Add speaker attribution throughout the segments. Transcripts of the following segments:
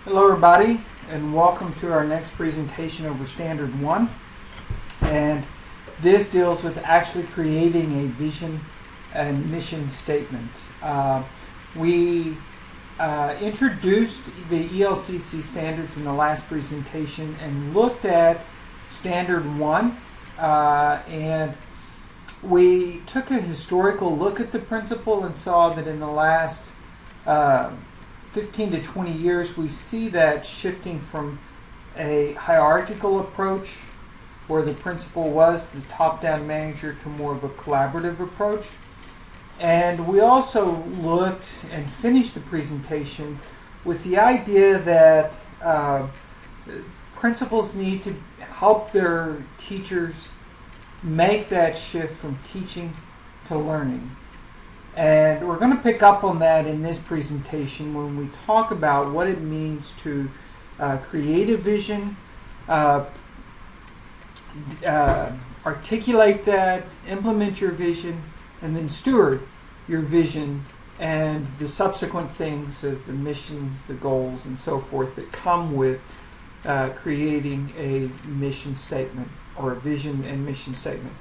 Speaker 1: Hello everybody, and welcome to our next presentation over Standard 1. And this deals with actually creating a vision and mission statement. We introduced the ELCC standards in the last presentation and looked at Standard 1, and we took a historical look at the principle and saw that in the last 15 to 20 years, we see that shifting from a hierarchical approach where the principal was the top-down manager to more of a collaborative approach. And we also looked and finished the presentation with the idea that principals need to help their teachers make that shift from teaching to learning. And we're going to pick up on that in this presentation when we talk about what it means to create a vision, articulate that, implement your vision, and then steward your vision and the subsequent things as the missions, the goals, and so forth that come with creating a mission statement or a vision and mission statement.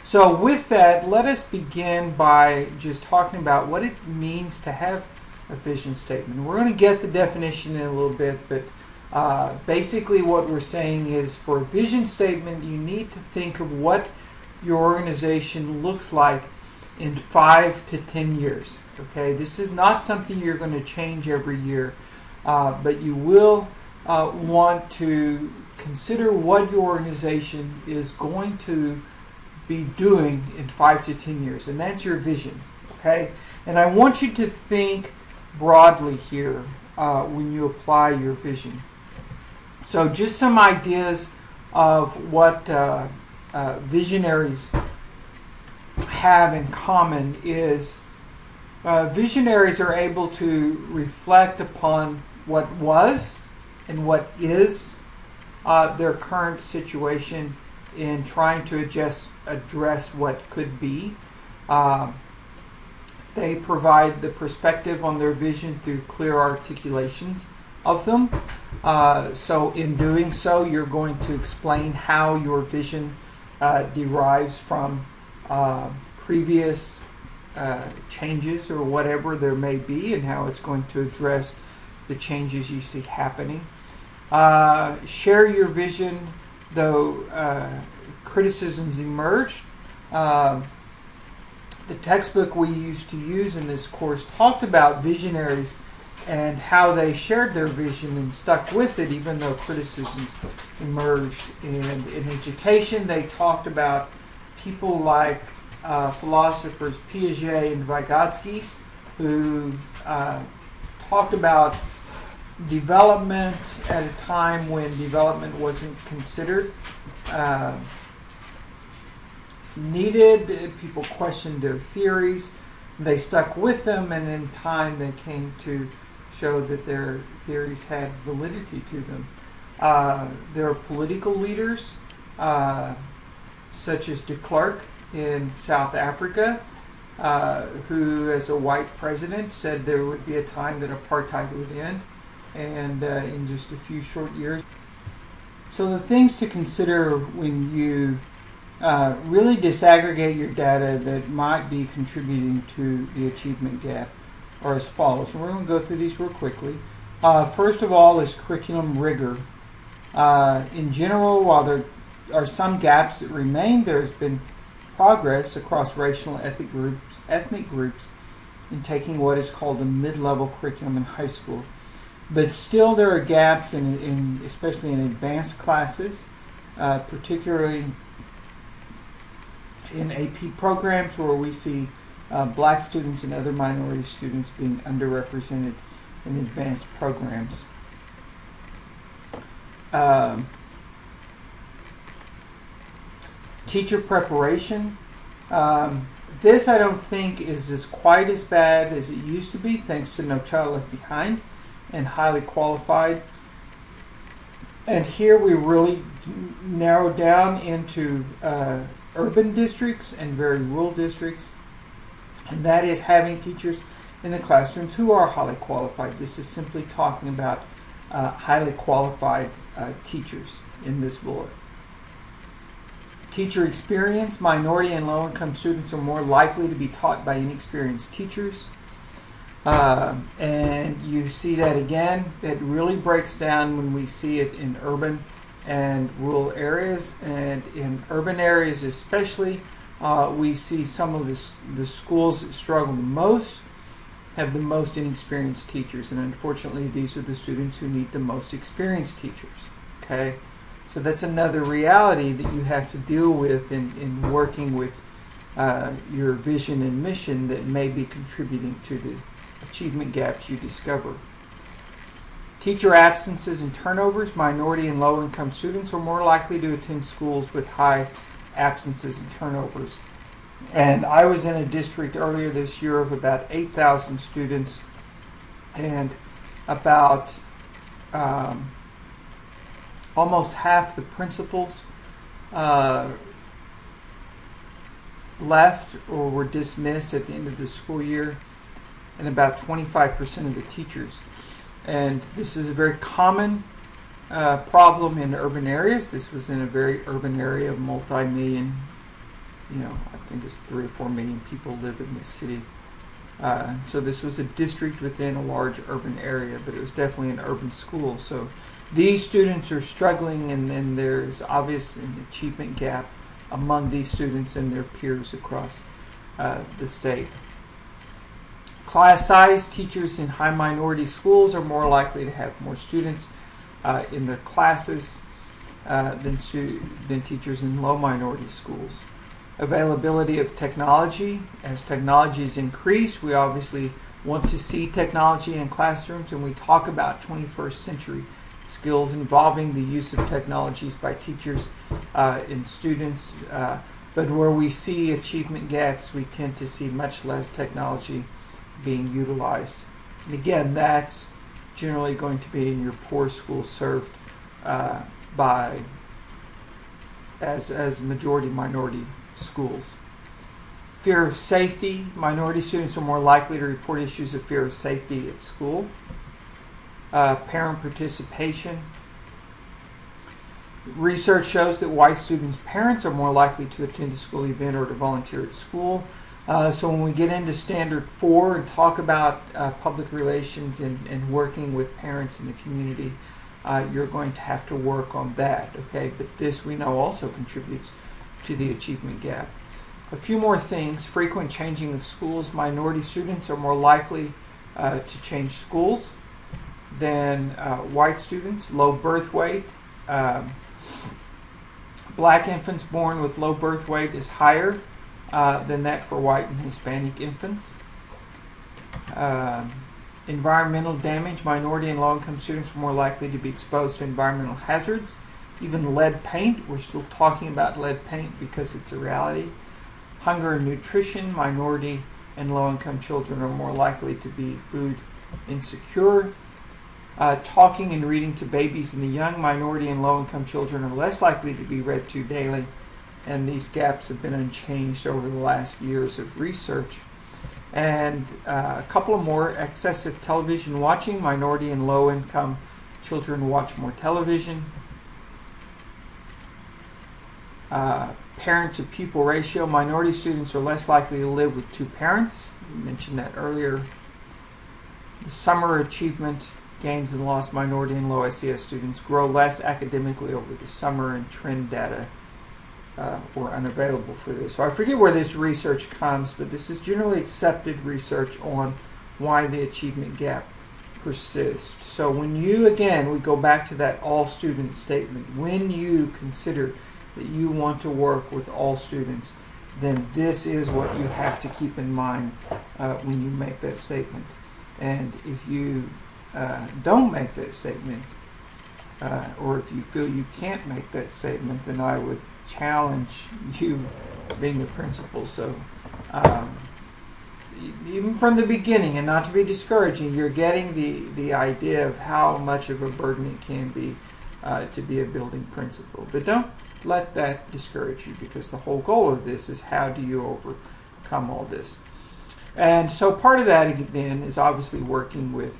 Speaker 1: So with that, let us begin by just talking about what it means to have a vision statement. We're going to get the definition in a little bit, but basically what we're saying is for a vision statement, you need to think of what your organization looks like in 5 to 10 years. Okay, this is not something you're going to change every year, but you will want to consider what your organization is going to be doing in 5 to 10 years, and that's your vision. Okay, and I want you to think broadly here when you apply your vision. So just some ideas of what visionaries have in common is visionaries are able to reflect upon what was and what is their current situation in trying to address what could be. They provide the perspective on their vision through clear articulations of them. So in doing so, you're going to explain how your vision derives from previous changes or whatever there may be, and how it's going to address the changes you see happening. Share your vision though criticisms emerge. The textbook we used to use in this course talked about visionaries and how they shared their vision and stuck with it even though criticisms emerged. And in education, they talked about people like philosophers Piaget and Vygotsky, who talked about development at a time when development wasn't considered needed. People questioned their theories. They stuck with them, and in time they came to show that their theories had validity to them. There are political leaders such as de Klerk in South Africa, who as a white president said there would be a time that apartheid would end, and in just a few short years. So the things to consider when you really disaggregate your data that might be contributing to the achievement gap are as follows. And we're going to go through these real quickly. First of all is curriculum rigor. In general, while there are some gaps that remain, there has been progress across racial and ethnic groups in taking what is called a mid-level curriculum in high school. But still there are gaps especially in advanced classes, particularly in AP programs where we see black students and other minority students being underrepresented in advanced programs. Teacher preparation. This I don't think is quite as bad as it used to be, thanks to No Child Left Behind and highly qualified. And here we really narrow down into urban districts and very rural districts, and that is having teachers in the classrooms who are highly qualified. This is simply talking about highly qualified teachers in this bullet. Teacher experience. Minority and low-income students are more likely to be taught by inexperienced teachers. And you see that again. That really breaks down when we see it in urban and rural areas. And in urban areas especially, we see some of the schools that struggle the most have the most inexperienced teachers. And unfortunately, these are the students who need the most experienced teachers. Okay? So that's another reality that you have to deal with in working with your vision and mission that may be contributing to the achievement gaps you discover. Teacher absences and turnovers. Minority and low-income students are more likely to attend schools with high absences and turnovers. And I was in a district earlier this year of about 8,000 students, and about almost half the principals left or were dismissed at the end of the school year, and about 25% of the teachers. And this is a very common problem in urban areas. This was in a very urban area of multi-million, I think it's 3 or 4 million people live in this city. So this was a district within a large urban area, but it was definitely an urban school. So these students are struggling, and then there's obvious an achievement gap among these students and their peers across the state. Class size. Teachers in high minority schools are more likely to have more students in their classes than teachers in low minority schools. Availability of technology. As technologies increase, we obviously want to see technology in classrooms, and we talk about 21st century skills involving the use of technologies by teachers and students. But where we see achievement gaps, we tend to see much less technology being utilized. And again, that's generally going to be in your poor schools served as majority minority schools. Fear of safety. Minority students are more likely to report issues of fear of safety at school. Parent participation. Research shows that white students' parents are more likely to attend a school event or to volunteer at school. So when we get into Standard 4 and talk about public relations and working with parents in the community, you're going to have to work on that. Okay, but this we know also contributes to the achievement gap. A few more things. Frequent changing of schools. Minority students are more likely to change schools than white students. Low birth weight. Black infants born with low birth weight is higher than that for white and Hispanic infants. Environmental damage. Minority and low-income students are more likely to be exposed to environmental hazards. Even lead paint. We're still talking about lead paint because it's a reality. Hunger and nutrition. Minority and low-income children are more likely to be food insecure. Talking and reading to babies and the young. Minority and low-income children are less likely to be read to daily. And these gaps have been unchanged over the last years of research. And a couple of more. Excessive television watching. Minority and low-income children watch more television. Parent to pupil ratio. Minority students are less likely to live with two parents. We mentioned that earlier. The summer achievement gains and loss. Minority and low SES students grow less academically over the summer, and trend data were unavailable for this. So I forget where this research comes, but this is generally accepted research on why the achievement gap persists. So when you, again, we go back to that all student statement, when you consider that you want to work with all students, then this is what you have to keep in mind when you make that statement. And if you don't make that statement, or if you feel you can't make that statement, then I would challenge you being the principal. So even from the beginning, and not to be discouraging, you're getting the idea of how much of a burden it can be to be a building principal. But don't let that discourage you, because the whole goal of this is how do you overcome all this. And so part of that then is obviously working with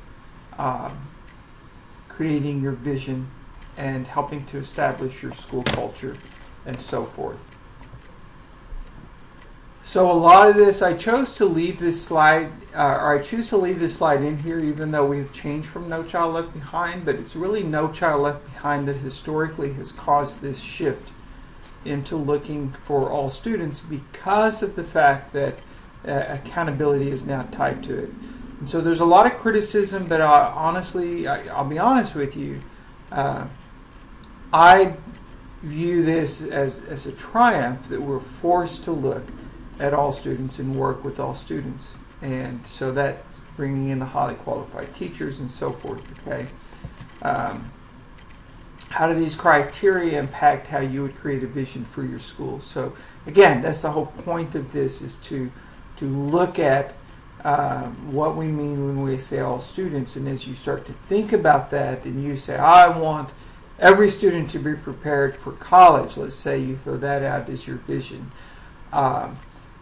Speaker 1: creating your vision and helping to establish your school culture and so forth. So a lot of this, I chose to leave this slide, or I choose to leave this slide in here even though we've changed from No Child Left Behind, but it's really No Child Left Behind that historically has caused this shift into looking for all students because of the fact that accountability is now tied to it. And so there's a lot of criticism, but honestly, I'll be honest with you, I view this as a triumph that we're forced to look at all students and work with all students. And so that's bringing in the highly qualified teachers and so forth, okay? How do these criteria impact how you would create a vision for your school? So again, that's the whole point of this, is to look at what we mean when we say all students. And as you start to think about that and you say, I want every student to be prepared for college, let's say you throw that out as your vision.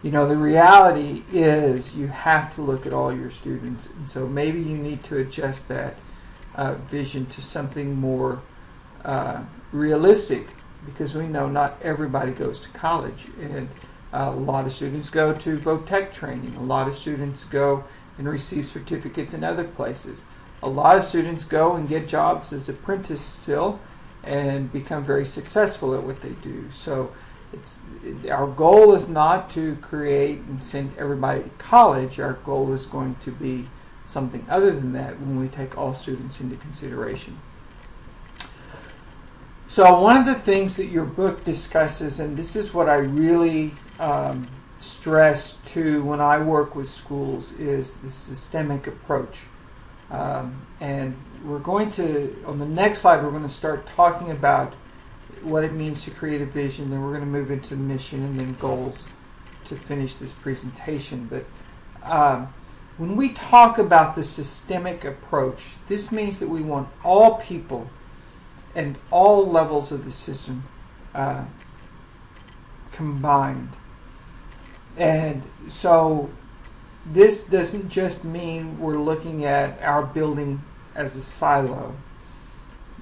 Speaker 1: You know, the reality is you have to look at all your students. And so maybe you need to adjust that vision to something more realistic, because we know not everybody goes to college, and a lot of students go to VOTEC training. A lot of students go and receive certificates in other places. A lot of students go and get jobs as apprentices still and become very successful at what they do. So our goal is not to create and send everybody to college. Our goal is going to be something other than that when we take all students into consideration. So one of the things that your book discusses, and this is what I really stress to when I work with schools, is the systemic approach. And we're going to, on the next slide, we're going to start talking about what it means to create a vision. Then we're going to move into mission and then goals to finish this presentation. But when we talk about the systemic approach, this means that we want all people and all levels of the system combined. And so this doesn't just mean we're looking at our building as a silo.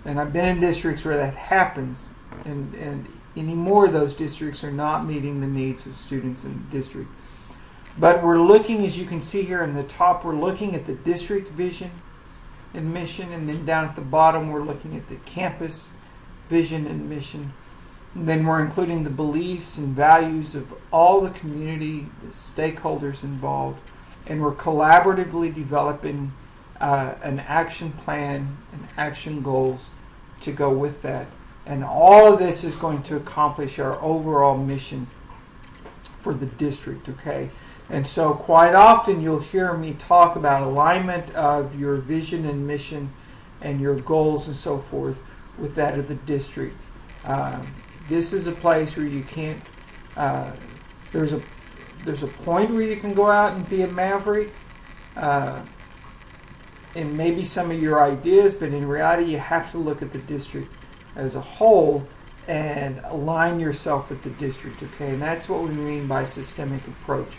Speaker 1: And I've been in districts where that happens, and anymore those districts are not meeting the needs of students in the district. But we're looking, as you can see here in the top, we're looking at the district vision and mission, and then down at the bottom we're looking at the campus vision and mission. And then we're including the beliefs and values of all the community, the stakeholders involved, and we're collaboratively developing an action plan and action goals to go with that. And all of this is going to accomplish our overall mission for the district, okay? And so quite often you'll hear me talk about alignment of your vision and mission and your goals and so forth with that of the district. This is a place where you can't, there's a point where you can go out and be a maverick, and maybe some of your ideas, but in reality you have to look at the district as a whole and align yourself with the district, okay? And that's what we mean by systemic approach.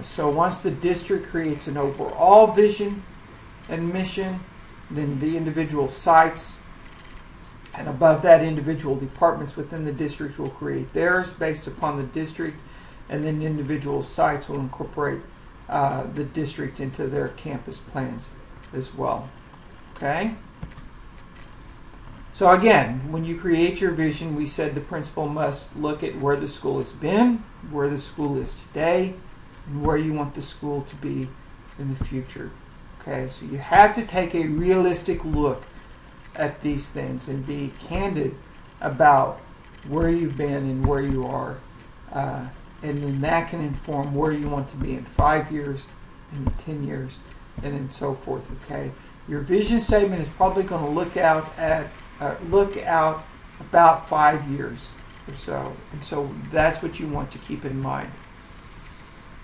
Speaker 1: So once the district creates an overall vision and mission, then the individual sites and above that individual departments within the district will create theirs based upon the district, and then individual sites will incorporate the district into their campus plans as well. Okay? So again, when you create your vision, we said the principal must look at where the school has been, where the school is today, and where you want the school to be in the future. Okay, so you have to take a realistic look at these things and be candid about where you've been and where you are. And then that can inform where you want to be in 5 years, in 10 years, and then so forth. Okay, your vision statement is probably going to look out about 5 years or so, and so that's what you want to keep in mind.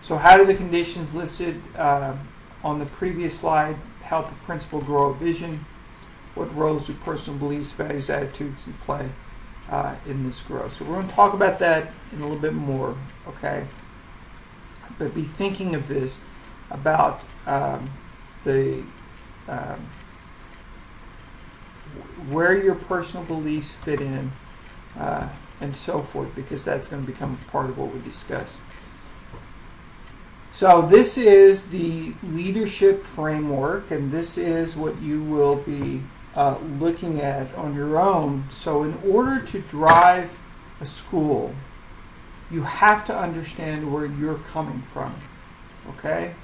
Speaker 1: So how do the conditions listed on the previous slide help a principal grow a vision? What roles do personal beliefs, values, attitudes play in this growth? So we're going to talk about that in a little bit more, okay? But be thinking of this about where your personal beliefs fit in, and so forth, because that's going to become part of what we discuss. So this is the leadership framework, and this is what you will be looking at on your own. So in order to drive a school, you have to understand where you're coming from, okay?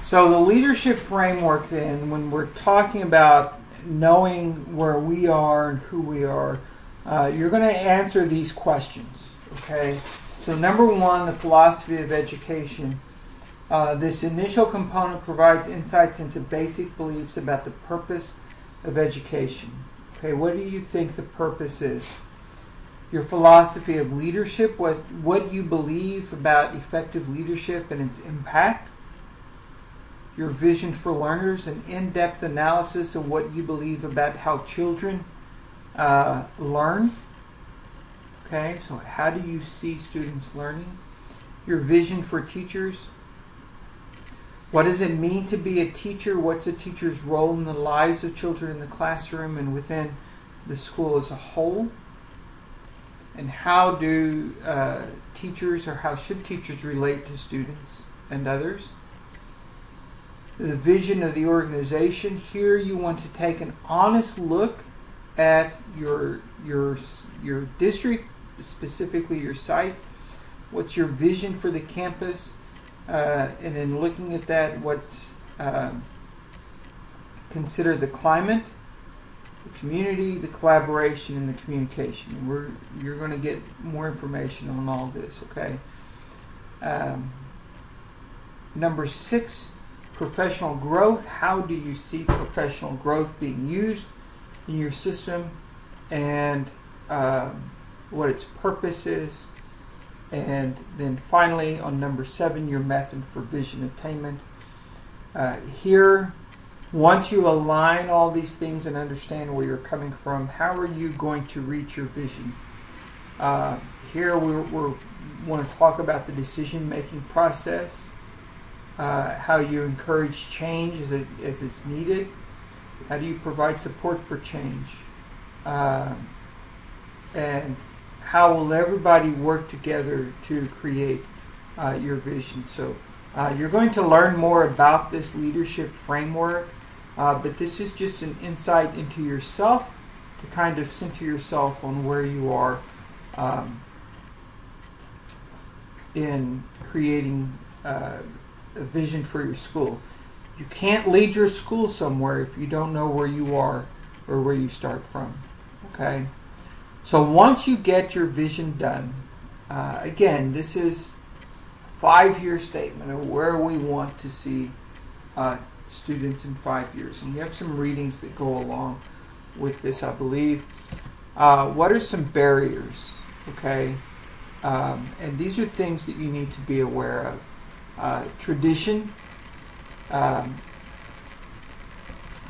Speaker 1: So the leadership framework then, when we're talking about knowing where we are and who we are, you're going to answer these questions, okay? So number one, the philosophy of education. This initial component provides insights into basic beliefs about the purpose of education. Okay, what do you think the purpose is? Your philosophy of leadership, what you believe about effective leadership and its impact. Your vision for learners, an in-depth analysis of what you believe about how children learn. Okay, so how do you see students learning? Your vision for teachers. What does it mean to be a teacher? What's a teacher's role in the lives of children in the classroom and within the school as a whole? And how do teachers, or how should teachers relate to students and others? The vision of the organization. Here you want to take an honest look at your district, specifically your site. What's your vision for the campus? And in looking at that, consider the climate, the community, the collaboration, and the communication. You're going to get more information on all this, okay? Number 6, professional growth. How do you see professional growth being used in your system, and what its purpose is? And then finally, on number 7, your method for vision attainment. Here, once you align all these things and understand where you're coming from, how are you going to reach your vision? Here we want to talk about the decision-making process, how you encourage change as it's needed, how do you provide support for change, and how will everybody work together to create your vision. So you're going to learn more about this leadership framework, but this is just an insight into yourself to kind of center yourself on where you are in creating a vision for your school. You can't lead your school somewhere if you don't know where you are or where you start from, okay? So once you get your vision done, again, this is a 5-year statement of where we want to see students in 5 years. And we have some readings that go along with this, I believe. What are some barriers, okay? And these are things that you need to be aware of. Tradition.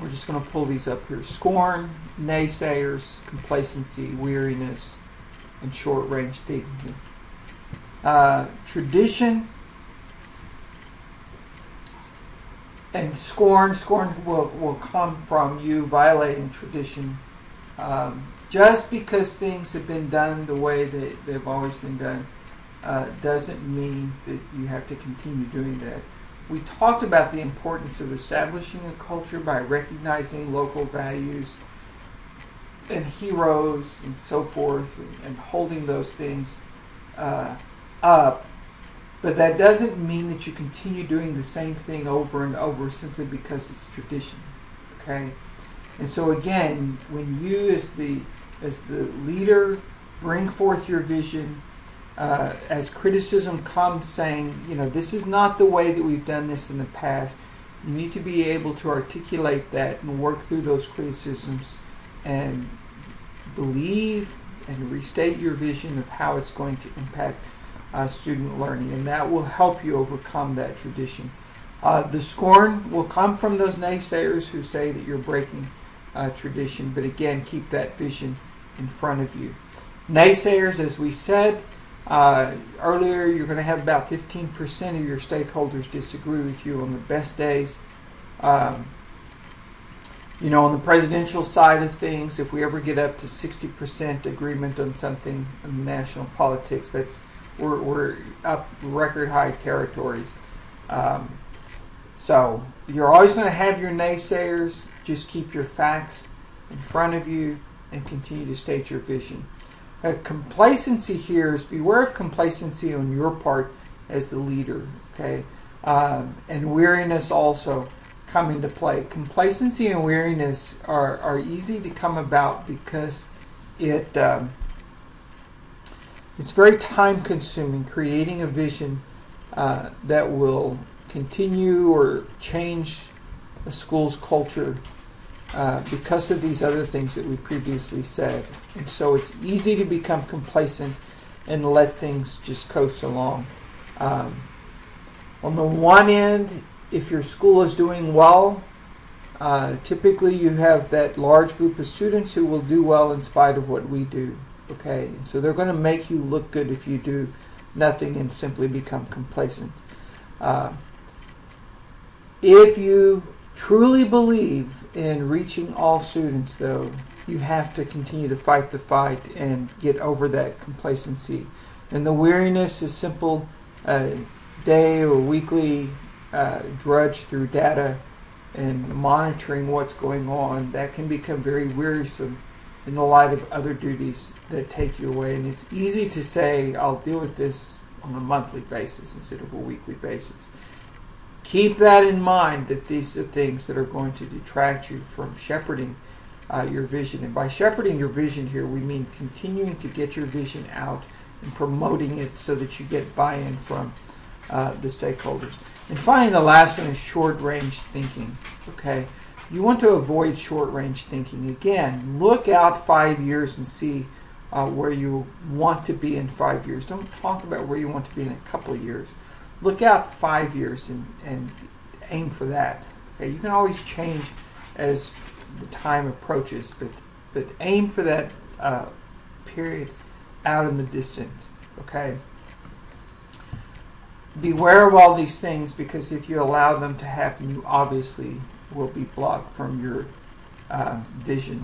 Speaker 1: We're just going to pull these up here. Scorn, naysayers, complacency, weariness, and short-range thinking. Tradition and scorn. Scorn will come from you violating tradition. Just because things have been done the way that they've always been done doesn't mean that you have to continue doing that. We talked about the importance of establishing a culture by recognizing local values and heroes and so forth, and holding those things up. But that doesn't mean that you continue doing the same thing over and over simply because it's tradition. Okay? And so again, when you as the leader bring forth your vision, as criticism comes saying, this is not the way that we've done this in the past, you need to be able to articulate that and work through those criticisms and believe and restate your vision of how it's going to impact student learning, and that will help you overcome that tradition. The scorn will come from those naysayers who say that you're breaking tradition, but again, keep that vision in front of you. Naysayers, as we said earlier, you're going to have about 15% of your stakeholders disagree with you on the best days. On the presidential side of things, if we ever get up to 60% agreement on something in national politics, we're up record high territories. So you're always going to have your naysayers. Just keep your facts in front of you and continue to state your vision. Complacency here is beware of complacency on your part as the leader, okay? And weariness also come into play. Complacency and weariness are easy to come about because it's very time consuming creating a vision that will continue or change a school's culture because of these other things that we previously said. And so it's easy to become complacent and let things just coast along. On the one end, if your school is doing well, typically you have that large group of students who will do well in spite of what we do. Okay, and so they're going to make you look good if you do nothing and simply become complacent. If you truly believe in reaching all students, though, you have to continue to fight the fight and get over that complacency. And the weariness is simple day or weekly drudge through data and monitoring what's going on. That can become very wearisome in the light of other duties that take you away. And it's easy to say, I'll deal with this on a monthly basis instead of a weekly basis. Keep that in mind, that these are things that are going to detract you from shepherding your vision. And by shepherding your vision here, we mean continuing to get your vision out and promoting it so that you get buy-in from the stakeholders. And finally, the last one is short-range thinking. Okay, you want to avoid short-range thinking. Again, look out 5 years and see where you want to be in 5 years. Don't talk about where you want to be in a couple of years. Look out 5 years and aim for that. Okay, you can always change as the time approaches, but aim for that period out in the distance. Okay. Beware of all these things, because if you allow them to happen, you obviously will be blocked from your vision.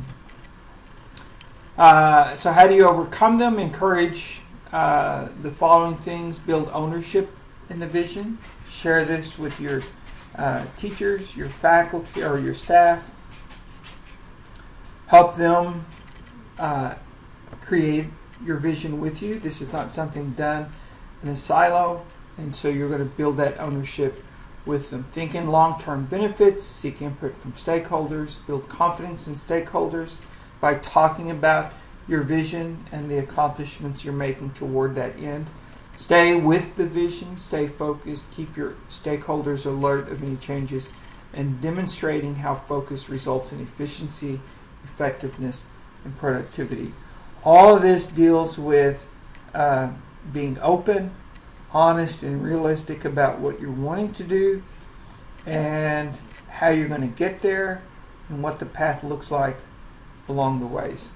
Speaker 1: So how do you overcome them? Encourage the following things. Build ownership in the vision. Share this with your teachers, your faculty, or your staff. Help them create your vision with you. This is not something done in a silo, and so you're going to build that ownership with them. Think in long-term benefits, seek input from stakeholders, build confidence in stakeholders by talking about your vision and the accomplishments you're making toward that end. Stay with the vision, stay focused, keep your stakeholders alert of any changes, and demonstrating how focus results in efficiency, effectiveness, and productivity. All of this deals with being open, honest, and realistic about what you're wanting to do and how you're going to get there and what the path looks like along the ways.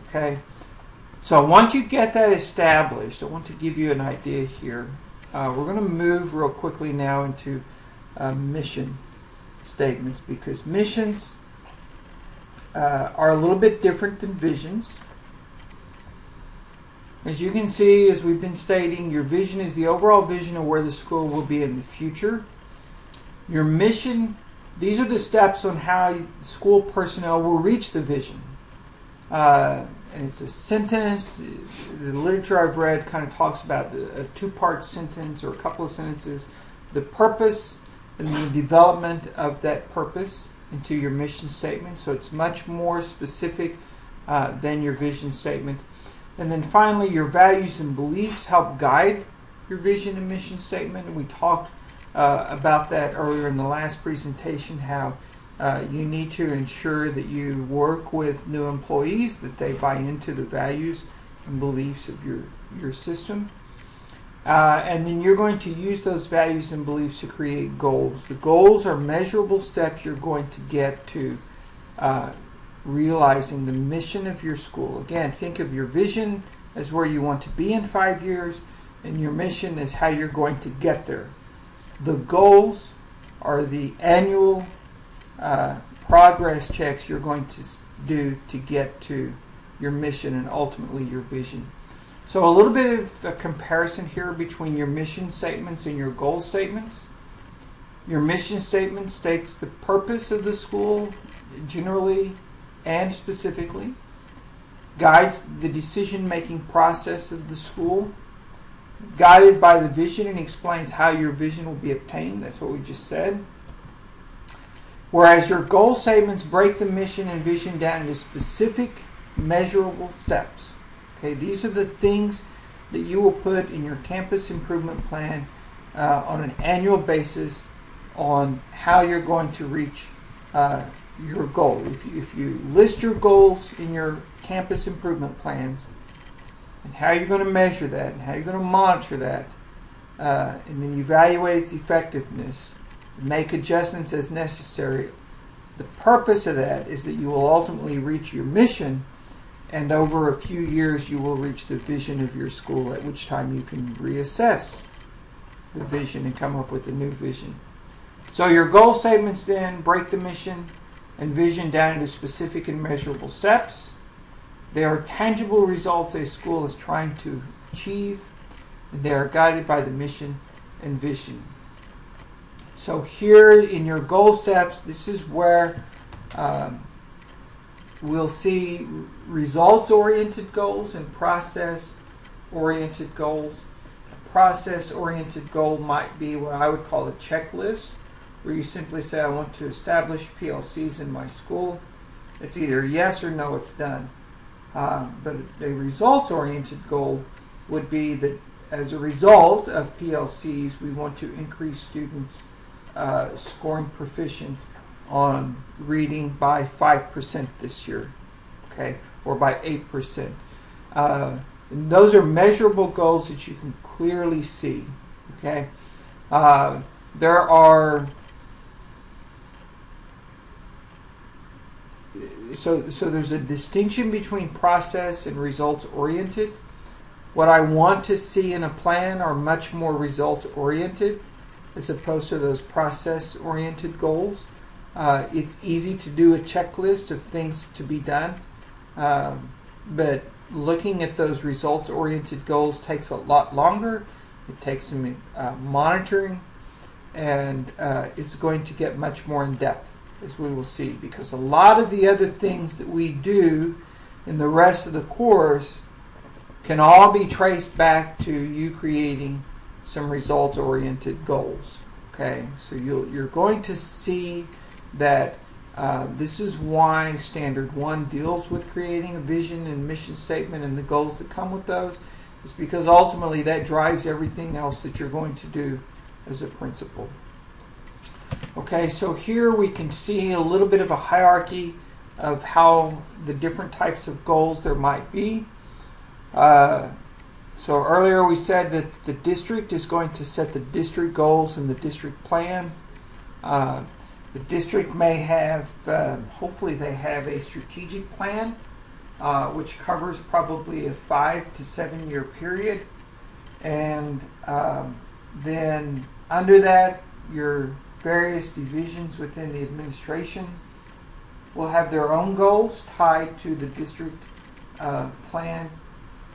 Speaker 1: Okay? So once you get that established, I want to give you an idea here. We're going to move real quickly now into mission statements, because missions are a little bit different than visions. As you can see, as we've been stating, your vision is the overall vision of where the school will be in the future. Your mission, these are the steps on how school personnel will reach the vision. And it's a sentence. The literature I've read kind of talks about a two-part sentence or a couple of sentences. The purpose and the development of that purpose into your mission statement. So it's much more specific than your vision statement. And then finally, your values and beliefs help guide your vision and mission statement. And we talked about that earlier in the last presentation, how you need to ensure that you work with new employees, that they buy into the values and beliefs of your system. And then you're going to use those values and beliefs to create goals. The goals are measurable steps you're going to get to realizing the mission of your school. Again, think of your vision as where you want to be in 5 years, and your mission is how you're going to get there. The goals are the annual progress checks you're going to do to get to your mission and ultimately your vision. So a little bit of a comparison here between your mission statements and your goal statements. Your mission statement states the purpose of the school generally and specifically, guides the decision-making process of the school, guided by the vision, and explains how your vision will be obtained. That's what we just said. Whereas your goal statements break the mission and vision down into specific, measurable steps. Okay, these are the things that you will put in your campus improvement plan on an annual basis on how you're going to reach your goal. If you list your goals in your campus improvement plans and how you're going to measure that and how you're going to monitor that and then evaluate its effectiveness, make adjustments as necessary, the purpose of that is that you will ultimately reach your mission, and over a few years you will reach the vision of your school, at which time you can reassess the vision and come up with a new vision. So your goal statements then break the mission and vision down into specific and measurable steps. They are tangible results a school is trying to achieve, and they are guided by the mission and vision. So here in your goal steps, this is where we'll see results-oriented goals and process-oriented goals. A process-oriented goal might be what I would call a checklist, where you simply say, I want to establish PLCs in my school. It's either yes or no, it's done. But a results-oriented goal would be that as a result of PLCs, we want to increase students scoring proficient on reading by 5% this year, okay, or by 8%. And those are measurable goals that you can clearly see, okay. There are so there's a distinction between process and results oriented. What I want to see in a plan are much more results oriented as opposed to those process oriented goals. It's easy to do a checklist of things to be done, but looking at those results oriented goals takes a lot longer. It takes some monitoring, and it's going to get much more in depth, as we will see, because a lot of the other things that we do in the rest of the course can all be traced back to you creating some results-oriented goals. Okay, so you're going to see that this is why Standard 1 deals with creating a vision and mission statement and the goals that come with those. It's because ultimately that drives everything else that you're going to do as a principal. Okay, so here we can see a little bit of a hierarchy of how the different types of goals there might be. So earlier we said that the district is going to set the district goals in the district plan. The district may have, hopefully they have a strategic plan, which covers probably a 5 to 7 year period. And then under that, your various divisions within the administration will have their own goals tied to the district plan.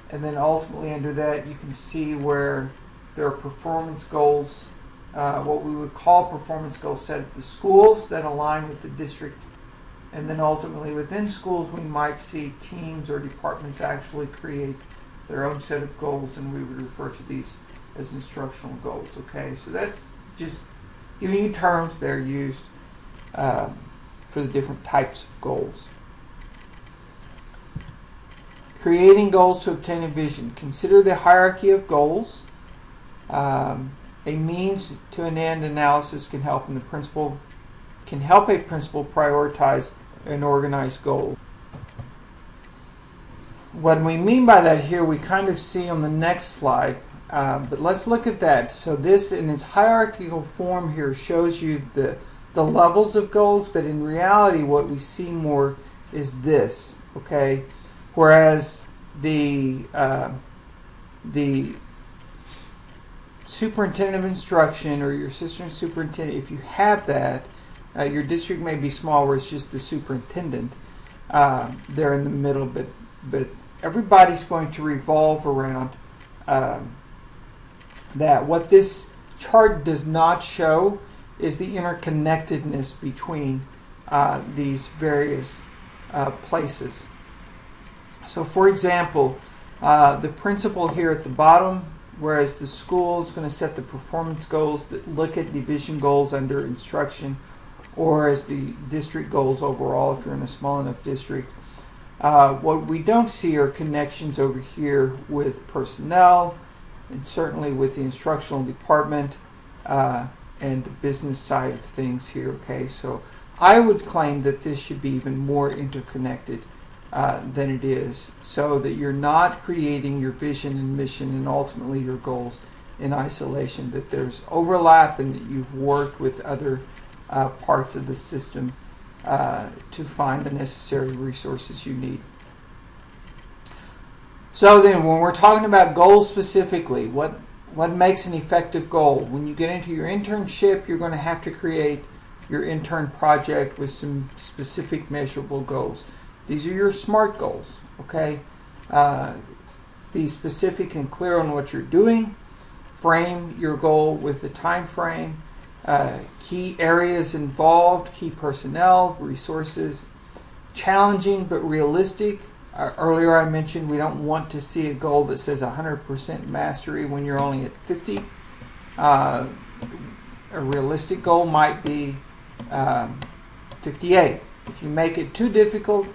Speaker 1: And then ultimately under that, you can see where there are performance goals, what we would call performance goals set at the schools that align with the district. And then ultimately within schools, we might see teams or departments actually create their own set of goals, and we would refer to these as instructional goals. Okay, so that's just giving you terms that are used for the different types of goals. Creating goals to obtain a vision. Consider the hierarchy of goals. A means to an end analysis can help a principal prioritize an organized goal. What we mean by that here, we kind of see on the next slide, but let's look at that. So this, in its hierarchical form here, shows you the levels of goals, but in reality what we see more is this, okay? Whereas the superintendent of instruction or your assistant superintendent, if you have that, Your district may be small where it's just the superintendent there in the middle, but everybody's going to revolve around that. What this chart does not show is the interconnectedness between these various places. So for example, the principal here at the bottom, whereas the school is going to set the performance goals that look at division goals under instruction, or as the district goals overall if you're in a small enough district. What we don't see are connections over here with personnel, and certainly with the instructional department and the business side of things here. Okay, so I would claim that this should be even more interconnected than it is, so that you're not creating your vision and mission and ultimately your goals in isolation, that there's overlap and that you've worked with other parts of the system to find the necessary resources you need. So then, when we're talking about goals specifically, what makes an effective goal? When you get into your internship, you're going to have to create your intern project with some specific measurable goals. These are your SMART goals, okay? Be specific and clear on what you're doing. Frame your goal with the time frame. Key areas involved, key personnel, resources. Challenging but realistic. Earlier I mentioned we don't want to see a goal that says 100% mastery when you're only at 50. A realistic goal might be 58. If you make it too difficult,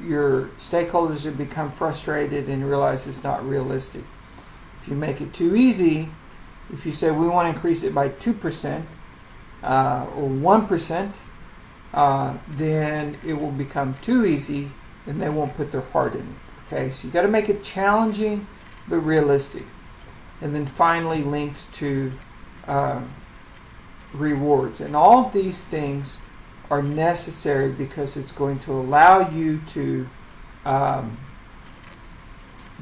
Speaker 1: your stakeholders will become frustrated and realize it's not realistic. If you make it too easy, if you say we want to increase it by 2% or 1%, then it will become too easy and they won't put their heart in it. Okay, so you got to make it challenging but realistic. And then finally linked to rewards. And all of these things are necessary because it's going to allow you to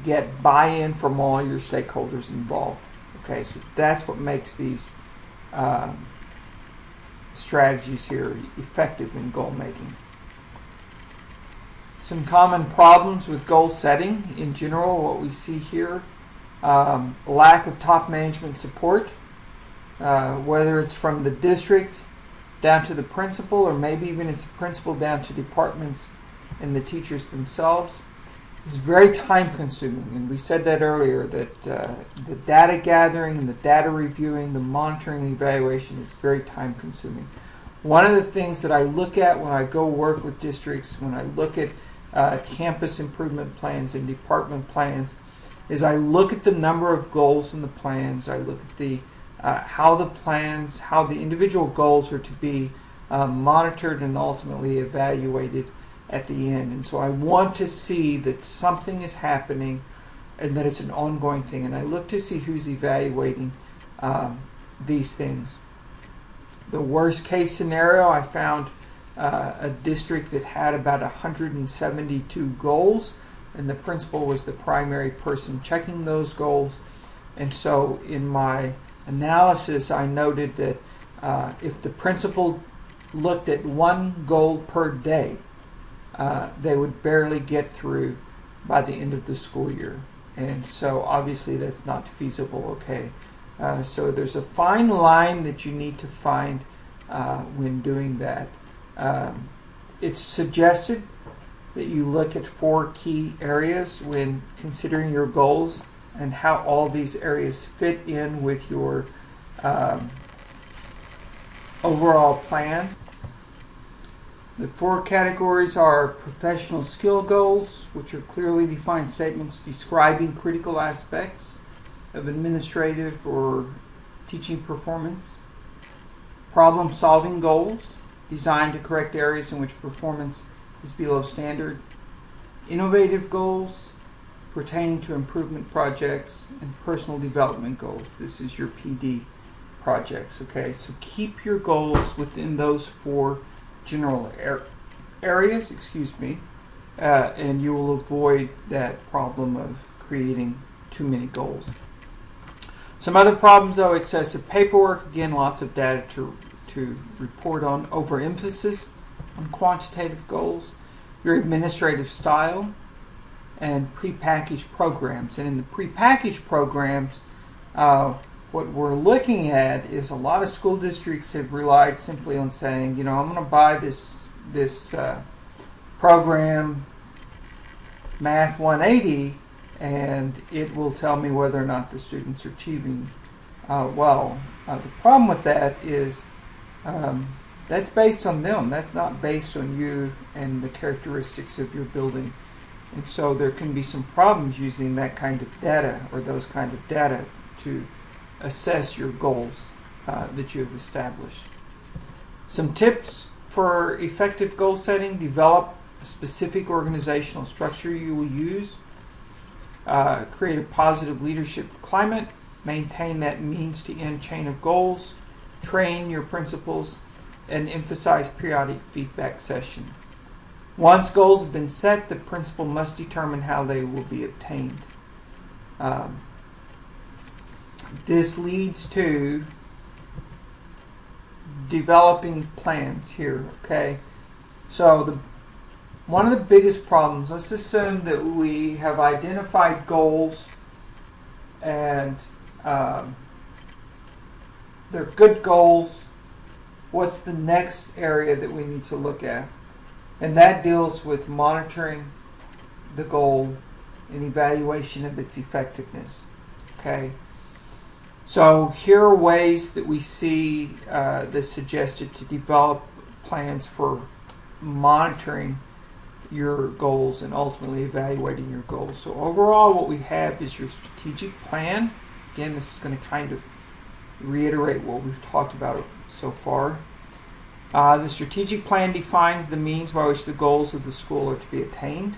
Speaker 1: get buy-in from all your stakeholders involved. Okay, so that's what makes these strategies here effective in goal making. Some common problems with goal setting in general, what we see here, lack of top management support, whether it's from the district down to the principal, or maybe even it's the principal down to departments and the teachers themselves. It's very time consuming, and we said that earlier, that the data gathering, the data reviewing, the monitoring, the evaluation is very time consuming. One of the things that I look at when I go work with districts, when I look at campus improvement plans and department plans, is I look at the number of goals in the plans. I look at the how the individual goals are to be monitored and ultimately evaluated at the end. And so I want to see that something is happening and that it's an ongoing thing. And I look to see who's evaluating these things. The worst case scenario, I found a district that had about 172 goals, and the principal was the primary person checking those goals. And so in my analysis, I noted that if the principal looked at one goal per day, they would barely get through by the end of the school year. And so obviously that's not feasible, okay? So there's a fine line that you need to find when doing that. It's suggested that you look at 4 key areas when considering your goals and how all these areas fit in with your overall plan. The 4 categories are professional skill goals, which are clearly defined statements describing critical aspects of administrative or teaching performance. Problem-solving goals, designed to correct areas in which performance is below standard. Innovative goals, pertaining to improvement projects. And personal development goals. This is your PD projects, okay? So keep your goals within those 4 general areas, and you will avoid that problem of creating too many goals. Some other problems, though: excessive paperwork. Again, lots of data to to report on, overemphasis on quantitative goals, your administrative style, and prepackaged programs. And in the prepackaged programs, what we're looking at is a lot of school districts have relied simply on saying, you know, I'm going to buy this program, Math 180, and it will tell me whether or not the students are achieving well. The problem with that is that's based on them. That's not based on you and the characteristics of your building. And so there can be some problems using that kind of data or those kind of data to assess your goals that you have established. Some tips for effective goal setting: develop a specific organizational structure you will use, create a positive leadership climate, maintain that means to end chain of goals, train your principals, and emphasize periodic feedback session. Once goals have been set, the principal must determine how they will be obtained. This leads to developing plans here, okay? So one of the biggest problems, let's assume that we have identified goals and they're good goals. What's the next area that we need to look at? And that deals with monitoring the goal and evaluation of its effectiveness. Okay. So here are ways that we see that's suggested to develop plans for monitoring your goals and ultimately evaluating your goals. So overall what we have is your strategic plan. Again, this is going to kind of reiterate what we've talked about so far. The strategic plan defines the means by which the goals of the school are to be attained.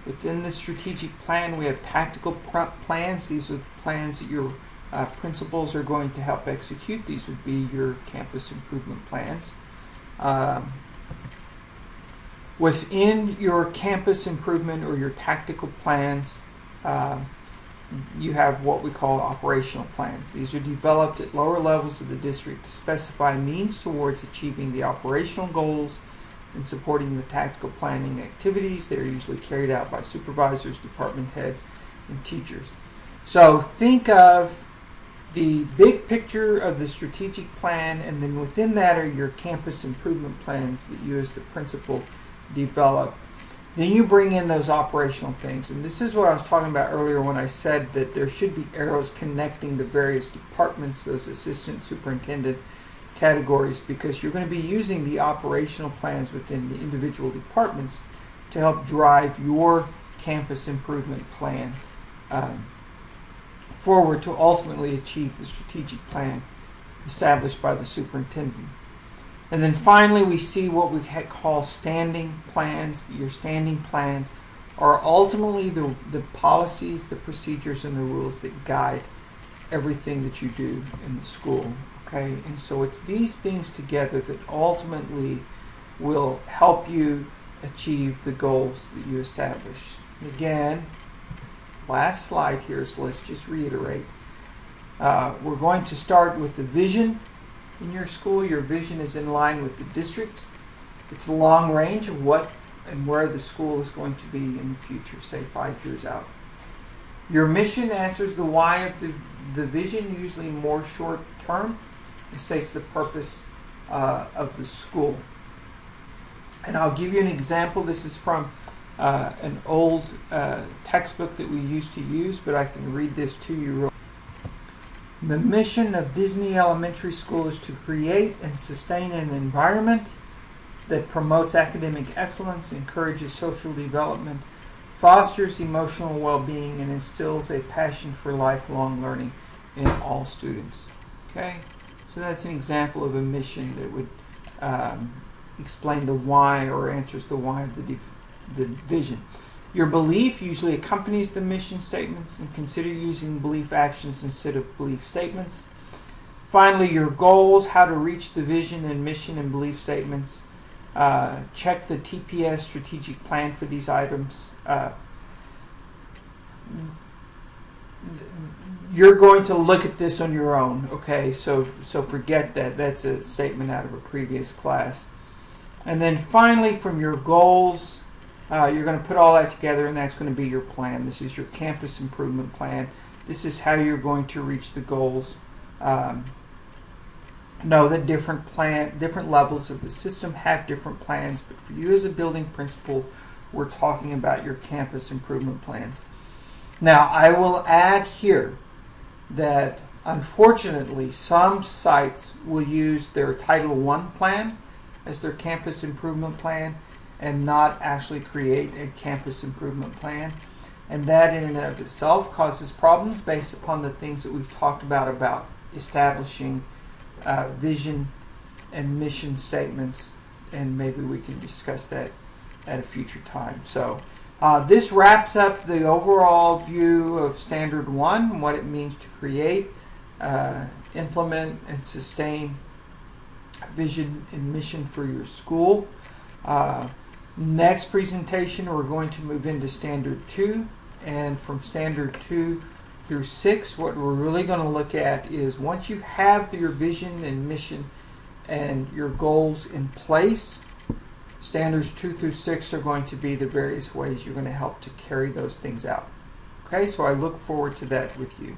Speaker 1: Within the strategic plan, we have tactical plans. These are the plans that your principals are going to help execute. These would be your campus improvement plans. Within your campus improvement or your tactical plans, you have what we call operational plans. These are developed at lower levels of the district to specify means towards achieving the operational goals and supporting the tactical planning activities. They are usually carried out by supervisors, department heads, and teachers. So think of the big picture of the strategic plan, and then within that are your campus improvement plans that you as the principal develop. Then you bring in those operational things, and this is what I was talking about earlier when I said that there should be arrows connecting the various departments, those assistant superintendent categories, because you're going to be using the operational plans within the individual departments to help drive your campus improvement plan forward to ultimately achieve the strategic plan established by the superintendent. And then finally, we see what we call standing plans. Your standing plans are ultimately the policies, the procedures, and the rules that guide everything that you do in the school. Okay, and so it's these things together that ultimately will help you achieve the goals that you establish. Again, last slide here, so let's just reiterate. We're going to start with the vision. In your school, your vision is in line with the district. It's a long range of what and where the school is going to be in the future, say 5 years out. Your mission answers the why of the vision, usually more short term. It states the purpose of the school. And I'll give you an example. This is from an old textbook that we used to use, but I can read this to you. The mission of Disney Elementary School is to create and sustain an environment that promotes academic excellence, encourages social development, fosters emotional well-being, and instills a passion for lifelong learning in all students. Okay, so that's an example of a mission that would explain the why or answers the why of the vision. Your belief usually accompanies the mission statements, and consider using belief actions instead of belief statements. Finally, your goals, how to reach the vision and mission and belief statements. Check the TPS strategic plan for these items. you're going to look at this on your own, okay? So forget that. That's a statement out of a previous class. And then finally, from your goals, you're going to put all that together, and that's going to be your plan. This is your campus improvement plan. This is how you're going to reach the goals. Know that different levels of the system have different plans, but for you as a building principal, we're talking about your campus improvement plans. Now, I will add here that unfortunately some sites will use their Title I plan as their campus improvement plan and not actually create a campus improvement plan. And that in and of itself causes problems based upon the things that we've talked about establishing vision and mission statements, and maybe we can discuss that at a future time. So this wraps up the overall view of Standard 1, what it means to create, implement, and sustain vision and mission for your school. Next presentation, we're going to move into Standard 2, and from Standard 2 through 6, what we're really going to look at is once you have your vision and mission and your goals in place, Standards 2 through 6 are going to be the various ways you're going to help to carry those things out. Okay, so I look forward to that with you.